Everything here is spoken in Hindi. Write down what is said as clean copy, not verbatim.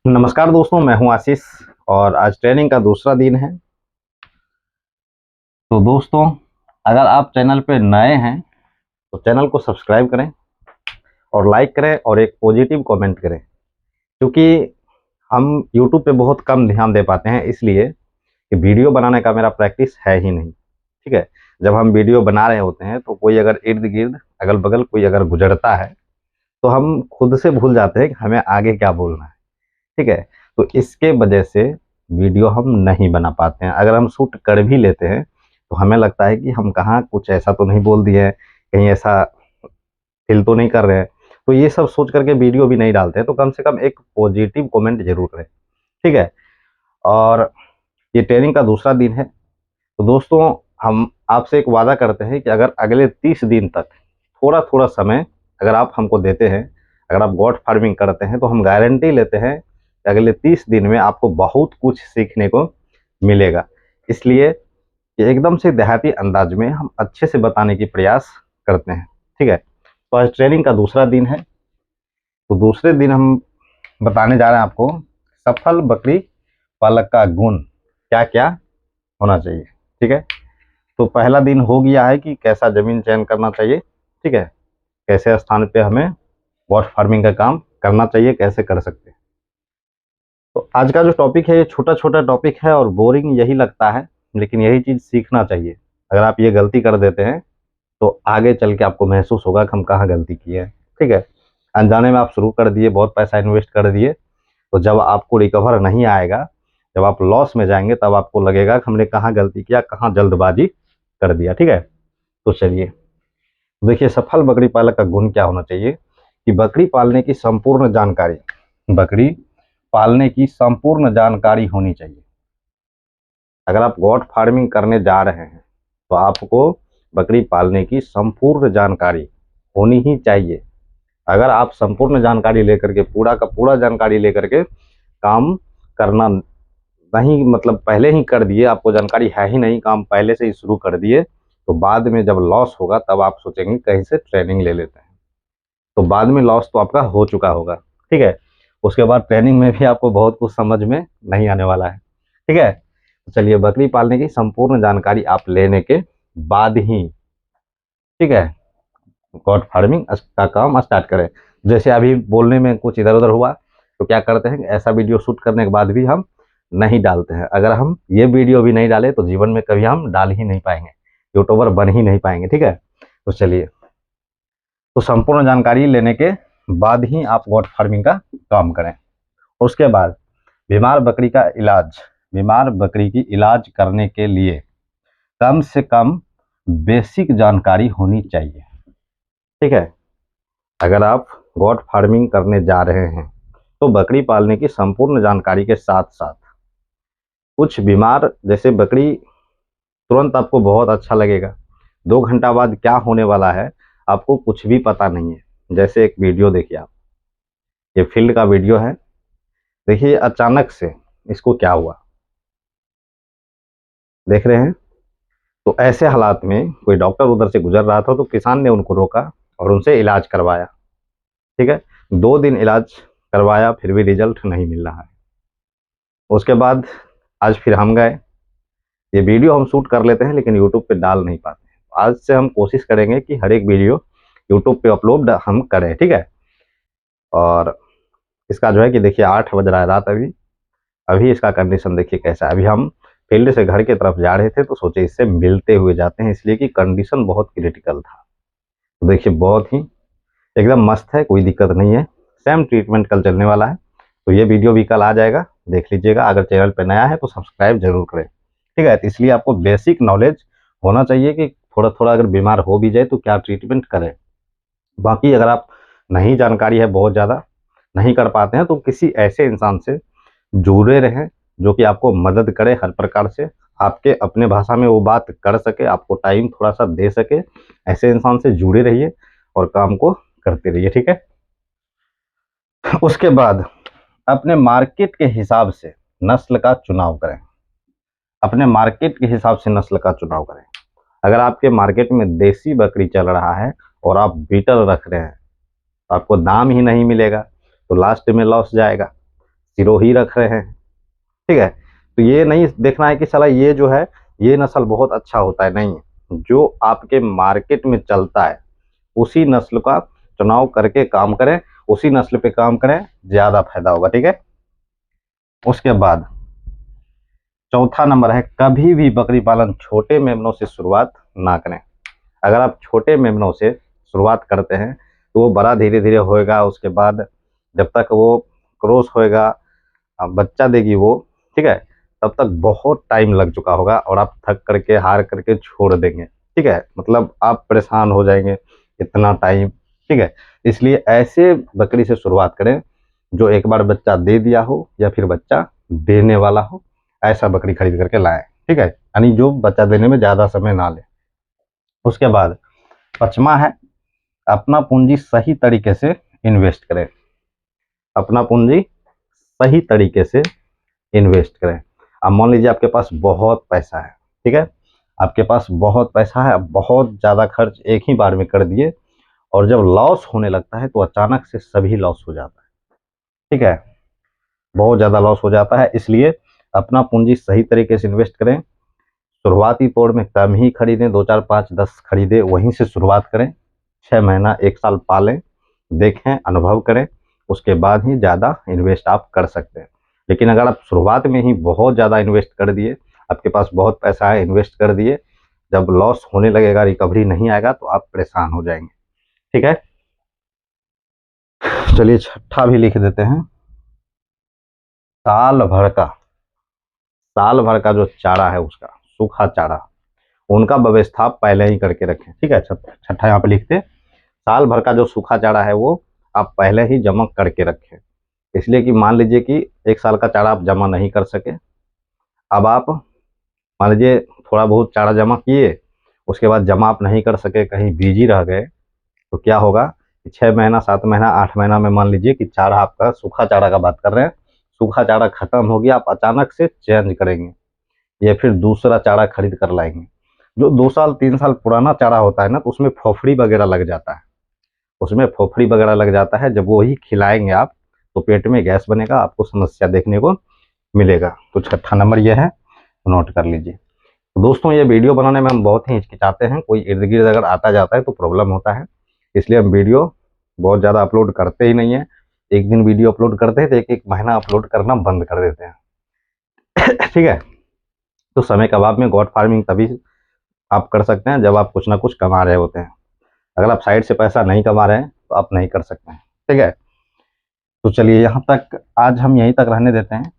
नमस्कार दोस्तों, मैं हूं आशीष और आज ट्रेनिंग का दूसरा दिन है। तो दोस्तों, अगर आप चैनल पे नए हैं तो चैनल को सब्सक्राइब करें और लाइक करें और एक पॉजिटिव कमेंट करें, क्योंकि हम यूट्यूब पे बहुत कम ध्यान दे पाते हैं, इसलिए कि वीडियो बनाने का मेरा प्रैक्टिस है ही नहीं। ठीक है, जब हम वीडियो बना रहे होते हैं तो कोई अगर इर्द गिर्द अगल बगल कोई अगर गुजरता है तो हम खुद से भूल जाते हैं कि हमें आगे क्या बोलना है। ठीक है, तो इसके वजह से वीडियो हम नहीं बना पाते हैं। अगर हम शूट कर भी लेते हैं तो हमें लगता है कि हम कहाँ कुछ ऐसा तो नहीं बोल दिए हैं, कहीं ऐसा फील तो नहीं कर रहे हैं। तो ये सब सोच करके वीडियो भी नहीं डालते हैं। तो कम से कम एक पॉजिटिव कमेंट जरूर करें। ठीक है, और ये ट्रेनिंग का दूसरा दिन है। तो दोस्तों, हम आपसे एक वादा करते हैं कि अगर अगले 30 दिन तक थोड़ा थोड़ा समय अगर आप हमको देते हैं, अगर आप गॉट फार्मिंग करते हैं, तो हम गारंटी लेते हैं कि अगले 30 दिन में आपको बहुत कुछ सीखने को मिलेगा। इसलिए कि एकदम से देहाती अंदाज में हम अच्छे से बताने की प्रयास करते हैं। ठीक है, तो आज ट्रेनिंग का दूसरा दिन है। तो दूसरे दिन हम बताने जा रहे हैं आपको सफल बकरी पालक का गुण क्या क्या होना चाहिए। ठीक है, तो पहला दिन हो गया है कि कैसा ज़मीन चयन करना चाहिए। ठीक है, कैसे स्थान पे हमें गॉट फार्मिंग का काम करना चाहिए, कैसे कर सकते हैं। तो आज का जो टॉपिक है ये छोटा छोटा टॉपिक है और बोरिंग यही लगता है, लेकिन यही चीज़ सीखना चाहिए। अगर आप ये गलती कर देते हैं तो आगे चल के आपको महसूस होगा कि हम कहाँ गलती किए हैं। ठीक है, अनजाने में आप शुरू कर दिए, बहुत पैसा इन्वेस्ट कर दिए, तो जब आपको रिकवर नहीं आएगा, जब आप लॉस में जाएंगे, तब आपको लगेगा कि हमने कहाँ गलती किया, कहाँ जल्दबाजी कर दिया। ठीक है, तो चलिए देखिए, सफल बकरी पालक का गुण क्या होना चाहिए कि बकरी पालने की संपूर्ण जानकारी, बकरी पालने की संपूर्ण जानकारी होनी चाहिए। अगर आप गॉट फार्मिंग करने जा रहे हैं तो आपको बकरी पालने की संपूर्ण जानकारी होनी ही चाहिए। अगर आप संपूर्ण जानकारी लेकर के पूरा का पूरा जानकारी लेकर के काम करना नहीं, मतलब पहले ही कर दिए, आपको जानकारी है ही नहीं, काम पहले से ही शुरू कर दिए, तो बाद में जब लॉस होगा तब आप सोचेंगे कहीं से ट्रेनिंग ले लेते हैं। तो बाद में लॉस तो आपका हो चुका होगा। ठीक है, उसके बाद ट्रेनिंग में भी आपको बहुत कुछ समझ में नहीं आने वाला है। ठीक है, तो चलिए, बकरी पालने की संपूर्ण जानकारी आप लेने के बाद ही, ठीक है, गॉट फार्मिंग का काम स्टार्ट करें। जैसे अभी बोलने में कुछ इधर उधर हुआ तो क्या करते हैं, ऐसा वीडियो शूट करने के बाद भी हम नहीं डालते हैं। अगर हम ये वीडियो भी नहीं डाले तो जीवन में कभी हम डाल ही नहीं पाएंगे, यूट्यूबर बन ही नहीं पाएंगे। ठीक है, तो चलिए, तो संपूर्ण जानकारी लेने के बाद ही आप गॉट फार्मिंग का काम करें। उसके बाद बीमार बकरी का इलाज, बीमार बकरी की इलाज करने के लिए कम से कम बेसिक जानकारी होनी चाहिए। ठीक है, अगर आप गॉट फार्मिंग करने जा रहे हैं तो बकरी पालने की संपूर्ण जानकारी के साथ साथ कुछ बीमार, जैसे बकरी तुरंत आपको बहुत अच्छा लगेगा, 2 घंटा बाद क्या होने वाला है आपको कुछ भी पता नहीं है। जैसे एक वीडियो देखिए आप, ये फील्ड का वीडियो है। देखिए अचानक से इसको क्या हुआ, देख रहे हैं। तो ऐसे हालात में कोई डॉक्टर उधर से गुजर रहा था तो किसान ने उनको रोका और उनसे इलाज करवाया। ठीक है, 2 दिन इलाज करवाया, फिर भी रिजल्ट नहीं मिल रहा है। उसके बाद आज फिर हम गए, ये वीडियो हम शूट कर लेते हैं लेकिन यूट्यूब पे डाल नहीं पाते हैं। आज से हम कोशिश करेंगे कि हर एक वीडियो यूट्यूब पे अपलोड हम करें। ठीक है, और इसका जो है कि देखिए 8 बज रहा है रात, अभी अभी इसका कंडीशन देखिए कैसा है। अभी हम फील्ड से घर की तरफ जा रहे थे तो सोचे इससे मिलते हुए जाते हैं, इसलिए कि कंडीशन बहुत क्रिटिकल था। तो देखिए बहुत ही एकदम मस्त है, कोई दिक्कत नहीं है। सेम ट्रीटमेंट कल चलने वाला है, तो ये वीडियो भी कल आ जाएगा, देख लीजिएगा। अगर चैनल पर नया है तो सब्सक्राइब जरूर करें। ठीक है, तो इसलिए आपको बेसिक नॉलेज होना चाहिए कि थोड़ा थोड़ा अगर बीमार हो भी जाए तो क्या ट्रीटमेंट करें। बाकी अगर आप नहीं जानकारी है, बहुत ज़्यादा नहीं कर पाते हैं, तो किसी ऐसे इंसान से जुड़े रहें जो कि आपको मदद करे हर प्रकार से, आपके अपने भाषा में वो बात कर सके, आपको टाइम थोड़ा सा दे सके। ऐसे इंसान से जुड़े रहिए और काम को करते रहिए। ठीक है, उसके बाद अपने मार्केट के हिसाब से नस्ल का चुनाव करें। अपने मार्केट के हिसाब से नस्ल का चुनाव करें। अगर आपके मार्केट में देसी बकरी चल रहा है और आप बीटल रख रहे हैं तो आपको दाम ही नहीं मिलेगा, तो लास्ट में लॉस जाएगा। सिरोही रख रहे हैं, ठीक है। तो ये नहीं देखना है कि साला ये जो है ये नस्ल बहुत अच्छा होता है, नहीं, जो आपके मार्केट में चलता है उसी नस्ल का चुनाव करके काम करें, उसी नस्ल पे काम करें, ज़्यादा फायदा होगा, ठीक है। उसके बाद चौथा नंबर है, कभी भी बकरी पालन छोटे मेमनों से शुरुआत ना करें। अगर आप छोटे मेमनों से शुरुआत करते हैं तो वो बड़ा धीरे धीरे होएगा, उसके बाद जब तक वो क्रॉस होएगा, बच्चा देगी वो, ठीक है, तब तक बहुत टाइम लग चुका होगा और आप थक करके हार करके छोड़ देंगे, ठीक है, मतलब आप परेशान हो जाएंगे इतना टाइम, ठीक है। इसलिए ऐसे बकरी से शुरुआत करें जो एक बार बच्चा दे दिया हो या फिर बच्चा देने वाला हो, ऐसा बकरी खरीद करके लाएं, ठीक है, यानी जो बच्चा देने में ज़्यादा समय ना ले। उसके बाद पांचवा है, अपना पूंजी सही तरीके से इन्वेस्ट करें। अपना पूंजी सही तरीके से इन्वेस्ट करें। अब मान लीजिए आपके पास बहुत पैसा है, ठीक है, आपके पास बहुत पैसा है, अब बहुत ज़्यादा खर्च एक ही बार में कर दिए और जब लॉस होने लगता है तो अचानक से सभी लॉस हो जाता है, ठीक है, बहुत ज़्यादा लॉस हो जाता है। इसलिए अपना पूंजी सही तरीके से इन्वेस्ट करें। शुरुआती तौर में कम ही खरीदें, 2 4 5 10 खरीदें, वहीं से शुरुआत करें, 6 महीना 1 साल पालें, देखें, अनुभव करें, उसके बाद ही ज़्यादा इन्वेस्ट आप कर सकते हैं। लेकिन अगर आप शुरुआत में ही बहुत ज़्यादा इन्वेस्ट कर दिए, आपके पास बहुत पैसा है, इन्वेस्ट कर दिए, जब लॉस होने लगेगा, रिकवरी नहीं आएगा तो आप परेशान हो जाएंगे, ठीक है। चलिए छठा भी लिख देते हैं, साल भर का, साल भर का जो चारा है उसका, सूखा चारा, उनका व्यवस्था आप पहले ही करके रखें, ठीक है। छठा यहाँ पे लिखते, साल भर का जो सूखा चारा है वो आप पहले ही जमा करके रखें। इसलिए कि मान लीजिए कि 1 साल का चारा आप जमा नहीं कर सके, अब आप मान लीजिए थोड़ा बहुत चारा जमा किए, उसके बाद जमा आप नहीं कर सके, कहीं बिजी रह गए, तो क्या होगा कि 6 महीना 7 महीना 8 महीना में मान लीजिए कि चारा आपका, सूखा चारा का बात कर रहे हैं, सूखा चारा खत्म हो गया, आप अचानक से चेंज करेंगे या फिर दूसरा चारा खरीद कर लाएंगे। जो 2 साल 3 साल पुराना चारा होता है ना, तो उसमें फोफड़ी वगैरह लग जाता है, उसमें फोफड़ी वगैरह लग जाता है, जब वो ही खिलाएंगे आप तो पेट में गैस बनेगा, आपको समस्या देखने को मिलेगा। तो छठा नंबर ये है, नोट कर लीजिए। तो दोस्तों ये वीडियो बनाने में हम बहुत ही हिचकिचाते हैं, कोई इर्द गिर्द अगर आता जाता है तो प्रॉब्लम होता है, इसलिए हम वीडियो बहुत ज़्यादा अपलोड करते ही नहीं है। एक दिन वीडियो अपलोड करते हैं तो एक एक महीना अपलोड करना बंद कर देते हैं ठीक है। तो समय के अभाव में गॉट फार्मिंग तभी आप कर सकते हैं जब आप कुछ ना कुछ कमा रहे होते हैं। अगर आप साइड से पैसा नहीं कमा रहे हैं तो आप नहीं कर सकते हैं, ठीक है। तो चलिए यहाँ तक आज हम यहीं तक रहने देते हैं।